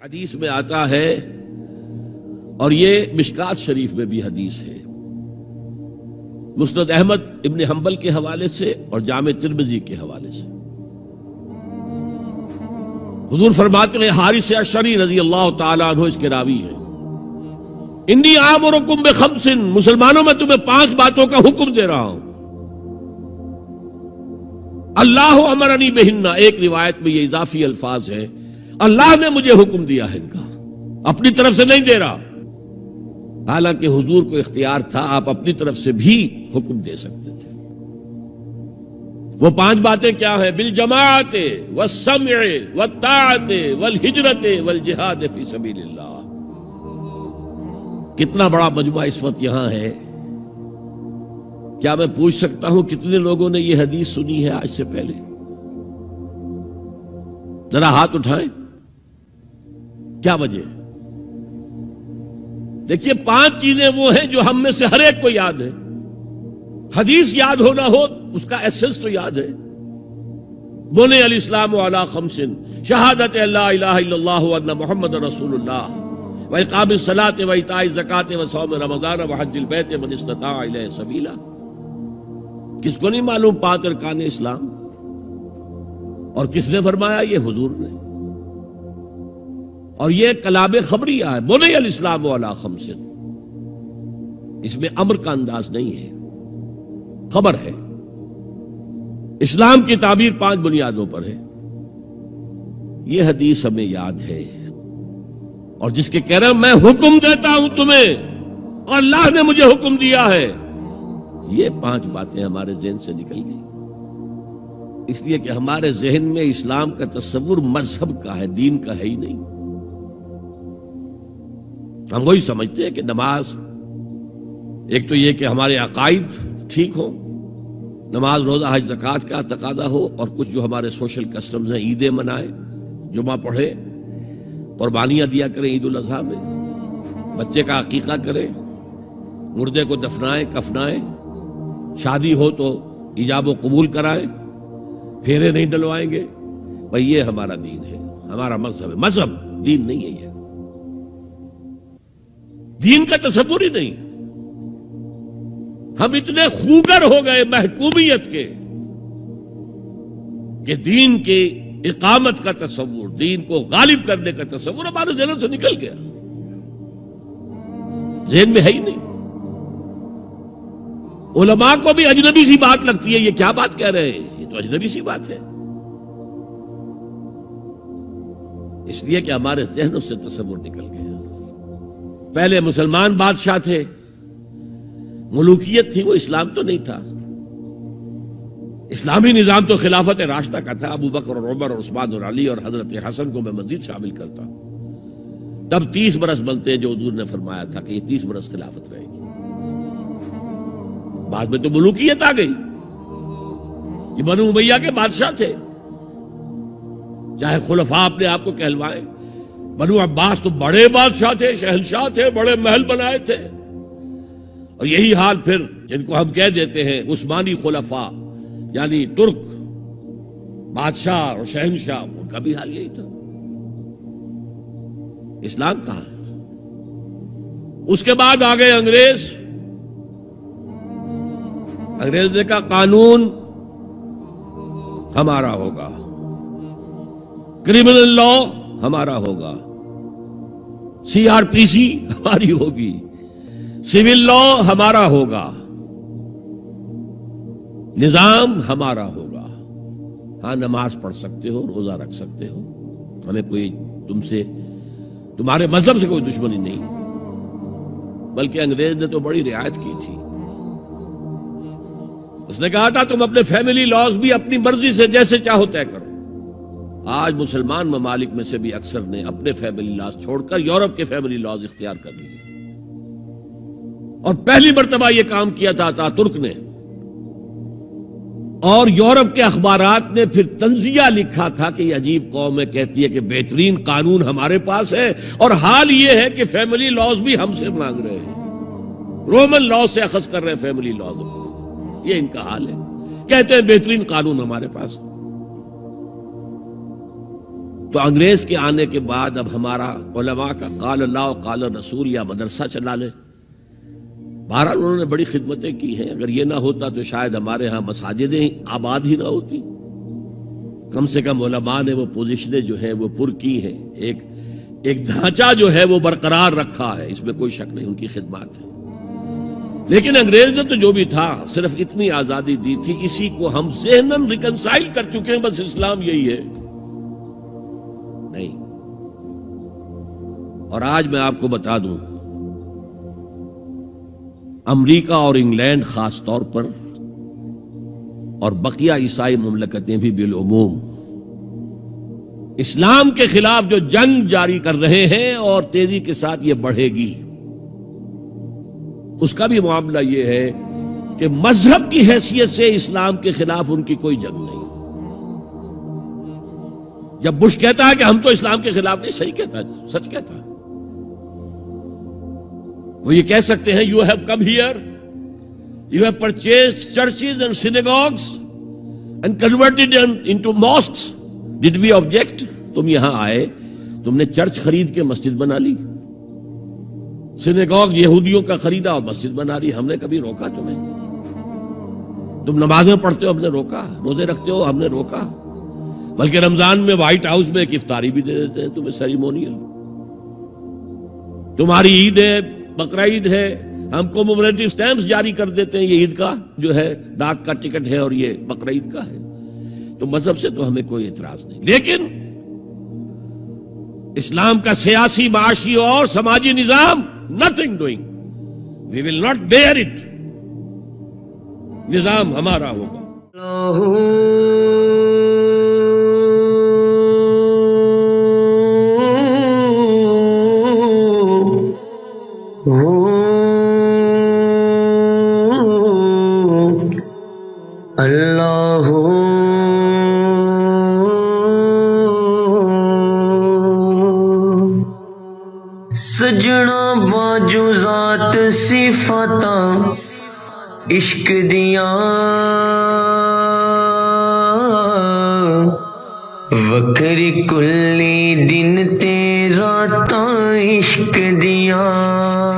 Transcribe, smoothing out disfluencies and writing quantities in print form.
حدیث میں آتا ہے، اور یہ مشکات شریف میں بھی حدیث ہے، مسند احمد ابن حنبل کے حوالے سے اور جامع ترمذی کے حوالے سے، حضور فرماتے ہیں، حارث اشعری رضی اللہ تعالیٰ عنہ اس کے راوی ہیں، انی آمرکم بخمس، مسلمانوں میں تمہیں 5 باتوں کا حکم دے رہا ہوں، اللہ امرنی بہن، ایک روایت میں یہ اضافی الفاظ ہیں، اللہ نے مجھے حکم دیا ہے ان کا، اپنی طرف سے نہیں دے رہا، حالانکہ حضور کو اختیار تھا، آپ اپنی طرف سے بھی حکم دے سکتے تھے۔ وہ 5 باتیں کیا ہیں؟ بالجماعت والسمع والطاعت والہجرت والجہاد فی سبیل اللہ۔ کتنا بڑا مجموعہ اس وقت یہاں ہے، کیا میں پوچھ سکتا ہوں کتنے لوگوں نے یہ حدیث سنی ہے آج سے پہلے؟ ذرا ہاتھ اٹھائیں، کیا وجہ ہے؟ دیکھیے 5 چیزیں وہ ہیں جو ہم میں سے ہر ایک کو یاد ہے، حدیث یاد ہونا ہو اس کا ایسنس تو یاد ہے۔ بنی الاسلام علی 5، شہادت لا الہ الا اللہ وان محمد رسول اللہ، وإقام الصلاة وإيتاء الزکاة وصوم رمضان وحج البیت من استطاع الیہ سبیلا۔ کس کو نہیں معلوم 5 ارکان اسلام؟ اور کس نے فرمایا؟ یہ حضور نے۔ اور یہ کلام خبریہ ہے، بنی الاسلام علی 5، اس میں امر کا انداز نہیں ہے، خبر ہے۔ اسلام کی تعبیر 5 بنیادوں پر ہے، یہ حدیث ہمیں یاد ہے، اور جس کے کہہ رہے ہیں میں حکم دیتا ہوں تمہیں اور اللہ نے مجھے حکم دیا ہے، یہ 5 باتیں ہمارے ذہن سے نکل گئی، اس لیے کہ ہمارے ذہن میں اسلام کا تصور مذہب کا ہے، دین کا ہے ہی نہیں۔ ہم وہی سمجھتے ہیں کہ نماز، ایک تو یہ کہ ہمارے عقائد ٹھیک ہوں، نماز روزہ حج زکوٰۃ کا تقاضا ہو، اور کچھ جو ہمارے سوشل کسٹمز ہیں، عیدیں منائیں، جمعہ پڑھے، قربانیاں دیا کریں عید الاضحیٰ میں، بچے کا عقیقہ کریں، مردے کو دفنائیں کفنائیں، شادی ہو تو ایجاب و قبول کرائیں، پھیرے نہیں ڈلوائیں گے، بھئی یہ ہمارا دین ہے، ہمارا مذہب ہے۔ مذہب دین نہیں ہے، یہ دین کا تصور ہی نہیں۔ ہم اتنے خوگر ہو گئے محکومیت کے کہ دین کی اقامت کا تصور، دین کو غالب کرنے کا تصور ہمارے ذہنوں سے نکل گیا، ذہن میں ہے ہی نہیں۔ علماء کو بھی اجنبی سی بات لگتی ہے، یہ کیا بات کہہ رہے ہیں، یہ تو اجنبی سی بات ہے، اس لیے کہ ہمارے ذہنوں سے تصور نکل گیا۔ پہلے مسلمان بادشاہ تھے، ملوکیت تھی، وہ اسلام تو نہیں تھا۔ اسلامی نظام تو خلافت راشدہ کا تھا، ابو بکر اور عمر اور عثمان اور علی اور حضرت حسن کو میں مزید شامل کرتا ہوں۔ تب 30 برس بنتے ہیں جو حضور نے فرمایا تھا کہ یہ 30 برس خلافت رہے گی، بعد میں تو ملوکیت آ گئی۔ یہ بنو امیہ کے بادشاہ تھے، چاہے خلفاء اپنے آپ کو کہلوائیں، بنو عباس تو بڑے بادشاہ تھے، شہنشاہ تھے، بڑے محل بنائے تھے، اور یہی حال پھر جن کو ہم کہہ دیتے ہیں عثمانی خلفاء، یعنی ترک بادشاہ اور شہنشاہ، ان کا بھی حال یہی تھا۔ اسلام کہاں ہے؟ اس کے بعد آ گئے انگریز نے کہا قانون ہمارا ہوگا، کرمنل لا ہمارا ہوگا، CRPC ہماری ہوگی، سول لا ہمارا ہوگا، نظام ہمارا ہوگا۔ ہاں نماز پڑھ سکتے ہو، روزہ رکھ سکتے ہو، ہمیں کوئی تمہارے مذہب سے کوئی دشمنی نہیں، بلکہ انگریز نے تو بڑی رعایت کی تھی۔ اس نے کہا تھا تم اپنے فیملی لاز بھی اپنی مرضی سے جیسے چاہو طے کرو۔ آج مسلمان ممالک میں سے بھی اکثر نے اپنے فیملی لاز چھوڑ کر یورپ کے فیملی لاز اختیار کر لیے، اور پہلی مرتبہ یہ کام کیا تھا ترک نے، اور یورپ کے اخبارات نے پھر تنزیہ لکھا تھا کہ یہ عجیب قوم ہے، کہتی ہے کہ بہترین قانون ہمارے پاس ہے، اور حال یہ ہے کہ فیملی لاز بھی ہم سے مانگ رہے ہیں۔ رومن لا سے اخذ کر رہے ہیں فیملی لا، یہ ان کا حال ہے. کہتے ہیں بہترین قانون ہمارے پاس. تو انگریز کے آنے کے بعد اب ہمارا علماء کا قال اللہ و قال رسول یا مدرسہ چلا لے. بہرحال انہوں نے بڑی خدمتیں کی ہیں. اگر یہ نہ ہوتا تو شاید ہمارے ہاں مساجدیں آباد ہی نہ ہوتی. کم سے کم علماء نے وہ پوزیشنیں جو ہیں وہ پر کی ہیں. ایک ڈھانچہ جو ہے وہ برقرار رکھا ہے، اس میں کوئی شک نہیں، ان کی خدمات ہے. لیکن انگریز نے تو جو بھی تھا صرف اتنی آزادی دی تھی، اسی کو ہم ذہناً ریکنسائل کر چکے ہیں. بس اسلام یہی ہے نہیں. اور آج میں آپ کو بتا دوں، امریکہ اور انگلینڈ خاص طور پر اور بقیہ عیسائی مملکتیں بھی بالعموم اسلام کے خلاف جو جنگ جاری کر رہے ہیں اور تیزی کے ساتھ یہ بڑھے گی، اس کا بھی معاملہ یہ ہے کہ مذہب کی حیثیت سے اسلام کے خلاف ان کی کوئی جنگ نہیں. جب بش کہتا ہے کہ ہم تو اسلام کے خلاف نہیں، صحیح کہتا ہے، سچ کہتا ہے. وہ یہ کہہ سکتے ہیں you have come here, you have purchased churches and synagogues and converted into mosques. Did we object? تم یہاں آئے، تم نے چرچ خرید کے مسجد بنا لی، سینیگوگ یہودیوں کا خریدا اور مسجد بنا لی. ہم نے کبھی روکا تمہیں؟ تم نمازیں پڑھتے ہو، ہم نے روکا؟ روزے رکھتے ہو، ہم نے روکا؟ بلکہ رمضان میں وائٹ ہاؤس میں ایک افطاری بھی دے دیتے ہیں تمہیں سیریمونیل. تمہاری عید ہے، بقرہ عید ہے، ہم کومیموریٹو سٹیمپس جاری کر دیتے ہیں، یہ عید کا جو ہے ڈاک کا ٹکٹ ہے اور یہ بقرہ عید کا ہے. تو مذہب سے تو ہمیں کوئی اعتراض نہیں، لیکن اسلام کا سیاسی، معاشی اور سماجی نظام nothing doing. We will not bear it. نظام ہمارا ہوگا. اللہ سجنا باجو ذات صفاتاں عشق دیاں وکری کلی دن تے راتاں عشق دیاں.